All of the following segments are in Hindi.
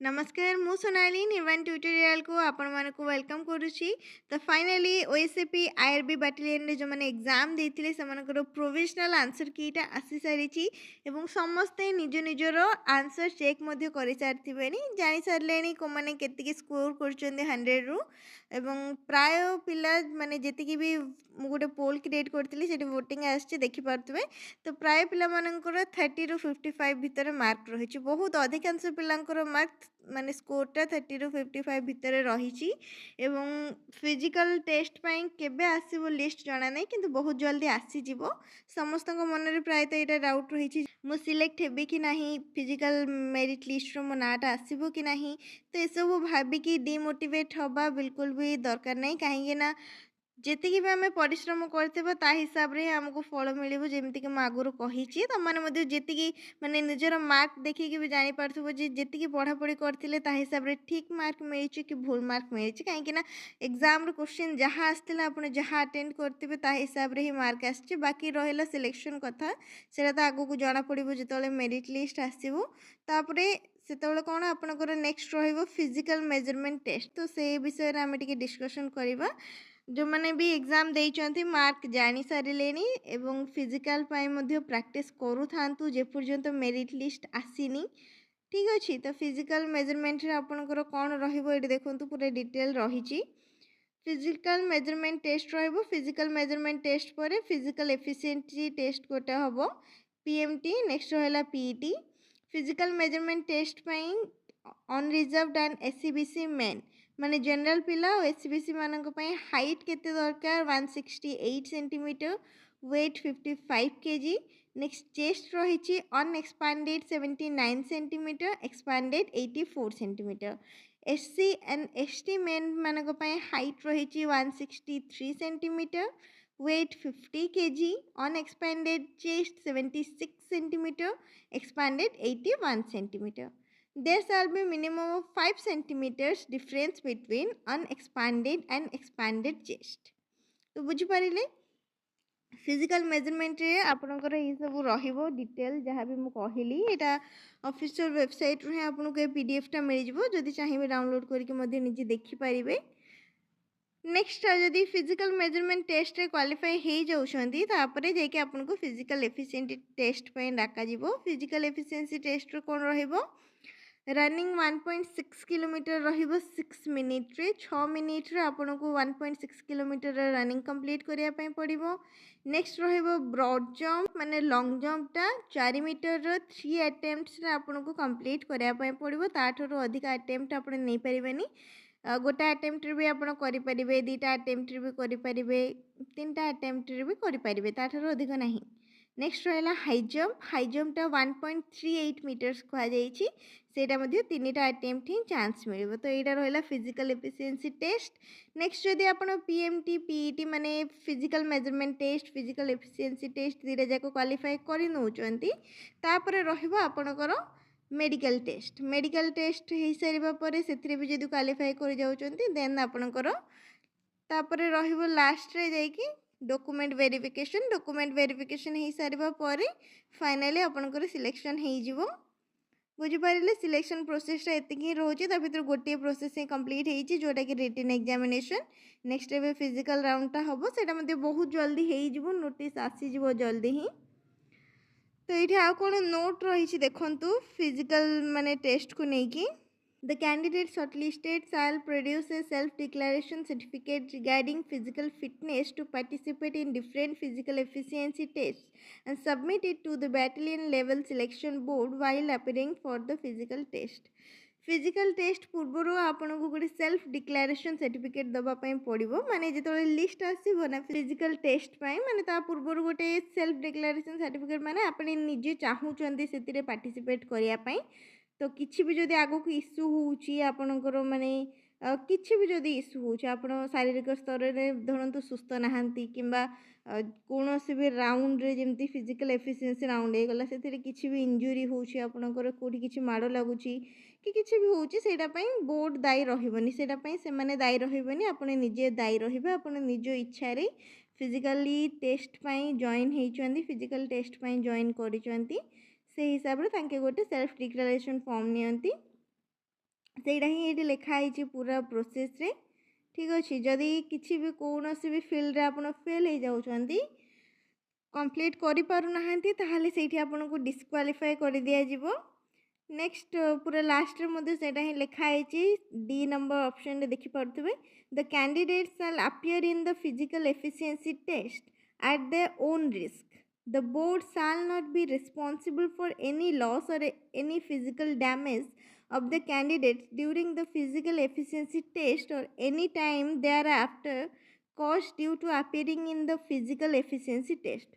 नमस्कार मु सोनाली निर्वाण ट्यूटोरियल को आपण मानक वेलकम करुच्ची। तो फाइनाली ओएसएपी आईआरबी बाटालियन रे जो माने एग्जाम देथिले सेमानकर प्रोविजनल आंसर कीटा आसी सारिची एवं समस्ते निज निजर आंसर चेक मध्य करि सारथिबेनी जानि सारलेनी को माने केतिकी स्कोर करचंदे 100 रु एवं प्राय पिला माने जेतिकी भी मु गोटे पोल क्रिएट करथिली सेठी वोटिंग आछे देखि पारथबे। तो प्राय पिला मानकर 30 रु 55 भितर मार्क रहिछि बहुत अधिकांश पिलांकर मार्क माने स्कोरटा 30 रु 55 भितर रही एवं फिजिकल टेस्ट पाई केबे आसीबो लिस्ट जाना नहीं किंतु बहुत जल्दी आसीजिवो। समस्त मन में प्रायतः यहाँ डाउट रही मु सिलेक्ट हेबी कि नहीं फिजिकल मेरिट लिस्ट रो मो नाटा आसीबो कि नहीं। तो ये सब भाविकी डिमोटिवेट हवा बिल्कुल भी दरकार नहीं कहीं ना जेतिकी भी आम परिश्रम करथिबा ता हिसाब रे हमको फल मिलिबो। जेमति कि म आगुरु कहिछि त माने मध्ये जेतिकी माने निजर मार्क देखिकी भी जानि पारथबो जे जेतिकी पढ़ापढ़ी करथिले ता हिसाब रे ठीक मार्क मिलिछि कि भूल मार्क मिलिछि काहे कि ना एग्जाम रो क्वेश्चन जहाँ आस्थिला आपण जहाँ अटेंड करथिबे ता हिसाब रे ही मार्क आछि। बाकी रहिला सिलेक्शन कथा सेटा त आगु को जाना पड़िबो जेतले मेरिट लिस्ट आसीबो तापरे सेतବେଳେ कौन आपणकर नेक्स्ट रहिबो फिजिकल मेजरमेंट टेस्ट। तो से विषय रे आमे टिके डिस्कशन करिबा। जो मैंने भी एग्जाम देइचंती मार्क जानी सारिलेनी एवं फिजिकल पाई मध्य प्रैक्टिस करू थांतु जे पर्यंत मेरिट लिस्ट आसीनी। ठीक अच्छे तो फिजिकल मेजरमेंट रे आपणकर कौन रहिबो एठी देखंतु पूरा डिटेल रहिची। फिजिकल मेजरमेंट टेस्ट रहिबो फिजिकल मेजरमेंट टेस्ट पर फिजिकल एफिशिएंसी टेस्ट गोटे हबो पीएमटी नेक्स्ट रहला पीईटी। फिजिकल मेजरमेंट टेस्ट पाई अनरिजर्वड एंड एससीबीसी मेन माने जनरल पिला और एससीबीसी मानक पई हाइट केते दरकार 168 centimetre weight 55 kg. Next chest रही unexpanded 79 centimetre expanded 84 centimetre. SC and ST men मानक पई हाइट रही 163 centimetre weight 50 kg unexpanded chest 76 centimetre expanded 81 centimetre. There shall be minimum of 5 centimeters difference between unexpanded and expanded chest। तो बुझी पारिले फिजिकल मेजरमेंट रे आपनकर ये सब रहिबो डिटेल जहाँ भी मु कहली एटा ऑफिशियल वेबसाइट रे आपनको ए पीडीएफ टा मिल जिवो जदि चाहिबे डाउनलोड करके मध्ये निजे देखि पारिबे। नेक्स्ट जदि फिजिकल मेजरमेंट टेस्ट रे क्वालिफाई हो जाउछंती तापरे जेके आपनको फिजिकल एफिशिएंसी टेस्ट पे डाका जिवो। फिजिकल एफिशिएंसी टेस्ट रे कोन रहिबो रनिंग 1.6 किलोमीटर रहिबो 6 मिनिट रे 6 मिनिट रे आपनको 1.6 किलोमीटर रनिंग कंप्लीट करिया पई पड़िबो। नेक्स्ट रहिबो ब्रॉड जंप माने लॉन्ग जंप टा 4 मीटर रो 3 अटेम्प्ट्स रे आपनको कंप्लीट करिया पई पड़िबो। ताठरो अधिक अटेम्प्ट आपण नै परिबेनी गोटे अटेम्प्ट रे भी आपण करि परिबे दीटा अटेम्प्ट रे भी करि परिबे तीनटा अटेम्प्ट रे भी करि परिबे ताठरो अधिक नाही। नेक्स्ट रहला हाई जंप टा 1.38 मीटर्स कहा जाइछि सेटा मध्ये तीनटा अटेम्प्ट ही चांस मिलिबो। तो एटा रहला फिजिकल एफिशिएंसी टेस्ट। नेक्स्ट जदि आपण पीएमटी पीईटी माने physical measurement test physical efficiency test दीटा जाको क्वालिफाई करि नउचंती तापरे रहइबो आपणकर मेडिकल टेस्ट हो सारा पर से भी जब क्वालिफाई कर जाउचंती देन आपणकर तापरे रहिबो लास्ट रे जाइकी डॉक्यूमेंट वेरिफिकेशन हो सारा पर फाइनली आपणकर सिलेक्शन हो जिवो। बुझिपारे सिलेक्शन प्रोसेसटा एतिक ही रोचे ता भीतर गोटे प्रोसेस ही कंप्लीट होइछि जोटा कि रिटन एग्जामिनेशन। नेक्स्ट एबे फिजिकल राउंडटा हबो सेटा मध्ये बहुत जल्दी हो जिवो नोटिस आसी जिवो जल्दी ही। तो ये आउ कौन नोट रही देखु फिजिकल माने टेस्ट को लेकिन the candidate shortlisted shall produce a self declaration certificate regarding physical fitness to participate in different physical efficiency test and submit it to the battalion level selection board while appearing for the physical test. Physical test पूर्वर आपन को गोटे सेल्फ डिक्लेरेशन सर्टिफिकेट दवापाई पड़ो माने जो लिस्ट आसो ना फिजिकल टेस्ट माने ता पूर्वर गोटे सेल्फ डिक्लेरेशन सर्टिफिकेट माने आपने निजे चाहूँगी से पार्टिसिपेट करने। तो किसी भी जदि आग को इश्यू होकर माने किसी भी जदि इश्यू हो शारीरिक स्तर में धरतु सुस्थ नहांती किंबा कौन भी राउंड रे जमती फिजिकल एफिशिएंसी राउंड होगला से किसी भी इंजुरी होकर कौटी किसी माड़ लगुच कि किसी भी होटापी बोर्ड दायी रही से दायी रही आपने निजे दायी रे आपड़ निज इच्छा फिजिकली टेस्ट जॉइन होती फिजिकल टेस्ट जॉइन कर हिसाब से गोटे सेल्फ डिक्लेरेशन फॉर्म नियंती ସେଇଟା ହିଁ ଏଇଠି ଲେଖା ହେଇଛି ପୁରା ପ୍ରୋସେସ୍ରେ। ଠିକ୍ ଅଛି। ଯଦି କିଛି ବି କୌଣସି ବି ଫିଲ୍ଡରେ ଆପଣ ଫେଲ୍ ହେଇଯାଉଛନ୍ତି, କମ୍ପ୍ଲିଟ୍ କରିପାରୁନାହାନ୍ତି, ତାହେଲେ ସେଇଠି ଆପଣଙ୍କୁ ଡିସ୍କ୍ୱାଲିଫାଏ କରିଦିଆଯିବ। ନେକ୍ସଟ ପୁରା ଲାଷ୍ଟରେ ମଧ୍ୟ ସେଇଟା ହିଁ ଲେଖା ହେଇଛି, ଡି ନମ୍ବର ଅପସନ୍ରେ ଦେଖିପାରୁଥିବେ, the candidate shall appear in the physical efficiency test at their own risk. The board shall not be responsible for any loss or any physical damage of the candidates during the physical efficiency test or any time thereafter caused due to appearing in the physical efficiency test.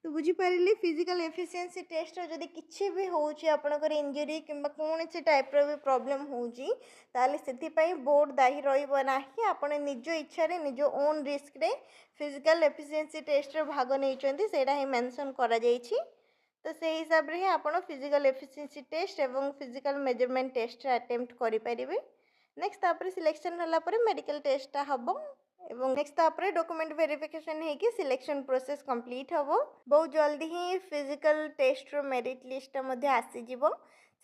तो बुझीपारे फिजिकल एफिशिएंसी टेस्ट जदि किसी भी होची आपनकर इंजरी किंबा कौन टाइप्र भी प्रोब्लेम होची ताले से बोर्ड दायी रही ना आपड़ निज इच्छा निज ओन रिस्क रे फिजिकल एफिशिएंसी टेस्ट रे भाग नहीं सेटा ही मेंशन करा जायछि। तो से हिसाब रे आपण फिजिकल एफिशिएंसी टेस्ट एवं फिजिकल मेजरमेंट टेस्ट अटेम्प्ट करि परिबे। नेक्स्ट तापर सिलेक्शन होला पर मेडिकल टेस्ट हबो एवं नेक्स्ट तापर डॉक्यूमेंट वेरिफिकेशन है कि सिलेक्शन प्रोसेस कंप्लीट हबो। बहुत जल्दी ही फिजिकल टेस्ट रो मेरिट लिस्ट मध्ये आसी जिवो।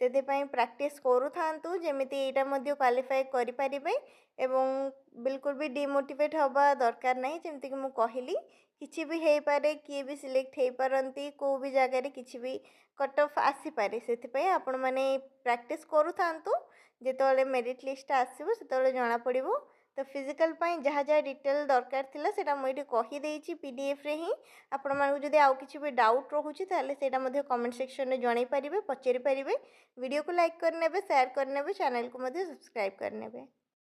से प्रैक्टिस करू थांतु जेमिति एटा मध्ये क्वालिफाई करि परिबे एवं बिल्कुल भी डिमोटिवेट हवा दरकार नहीं। जेमति कि मु कहली किछि भी हेई पारे, किए भी सिलेक्ट हेई पारंती, को भी जगह रे किछि भी कट ऑफ आसी पारे। सेति आपण माने प्रैक्टिस करू थांतु, जेतोले मेरिट लिस्ट आसीबो सेतोले जाना पड़िबो। तो फिजिकल जहाँ जहाँ डिटेल दरकार थिला सेटा मु एठी कहि देइछि पीडीएफ रे ही। आपण मानकु जदि आउ किछि भी डाउट रहुछि ताले सेटा मध्ये कमेंट सेक्शन रे जणाई परिबे, पचारि परिबे। वीडियो को लाइक करनेबे, शेयर करनेबे, चैनल को मध्ये सब्सक्राइब करनेबे।